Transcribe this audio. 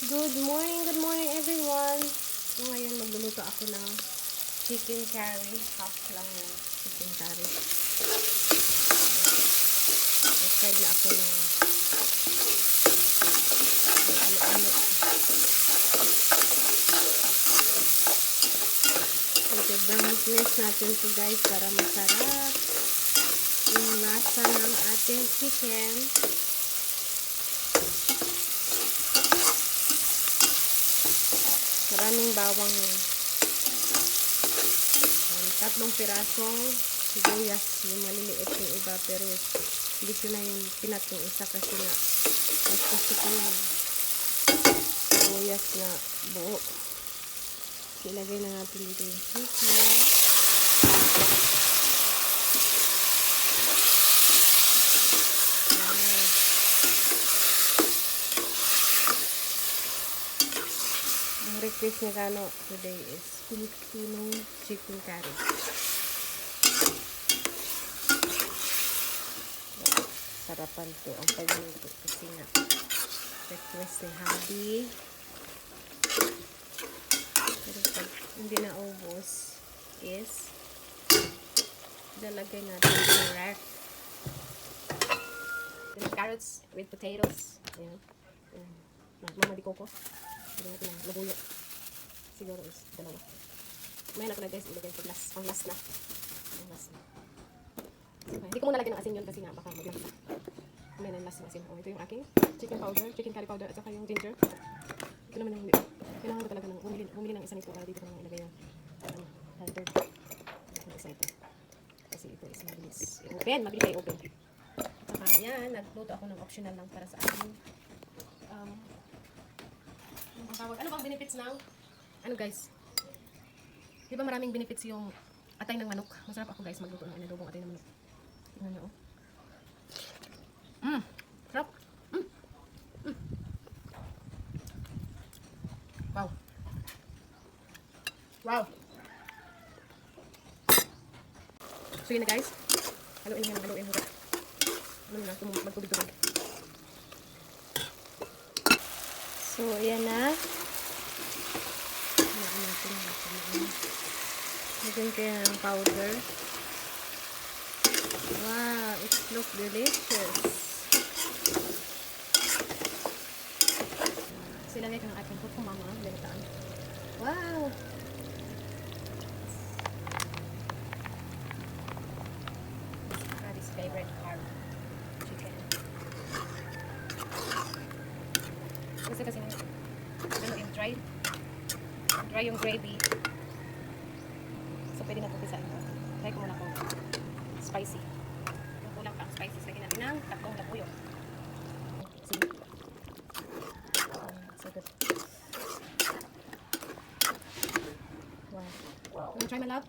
Good morning everyone. So ngayon magluluto ako ng chicken curry. Half lang yung chicken curry. Nag-start na ako ng ano-ano. Ito-brownness natin to guys para masarap yung lasa ng ating chicken. Maraming bawang yun. Tatlong pirasong sibuyas. Yung maliliit yung iba. Pero hindi ko na yung pinat yung isa kasi na mas gusto ko yung sibuyas na buo. Ilagay na natin dito yung chicken. Request ni Kano today is Filipino chicken curry. Sarapan to ang pagluto kasi nga request ni Habi. Pero pag hindi na ubos is lalagay natin sa rack. Carrots with potatoes. Ayan. Mama di coco. Ilagay natin ng labuyo. Siguro is dalawa. May na ko na guys, ilagay ko pang last na. Pang last na. Okay. Hindi ko muna lagyan ng asin yun kasi nga baka maglasa. May na yung last ng asin. Ito yung aking chicken powder, chicken curry powder at saka yung ginger. Ito naman yung kailangan ko talaga ng bumili ng isa nito para dito ko nang ilagay yung powder. Yung isa ito. Kasi ito is mabilis. Mabilis kayo open. At saka yan, nagluto ako ng optional lang para sa akin. Ano bang benefits ng ano guys? Di ba maraming benefits yung atay ng manok? Masarap ako guys magluto ng inadobong atay ng manok. Tingnan niyo oh. Sarap. Wow. Wow. So yun na guys. Haluin nga ng haluin mo. Ano na, magtubig-tubig. So, ayan na. Ayan natin. Lagyan kaya ng powder. Wow, it looks delicious. Silagay ka ng ating cook kung mama. Limitaan. Wow! Daddy's favorite carb. Chicken. Kasi ano yung dry yung gravy. So pwede na ito pisain. Try ko muna kung spicy. Kung kulang pa ang spicy, lagyan natin ng tatlong labuyo. See? So good. Wow. Wanna try my love?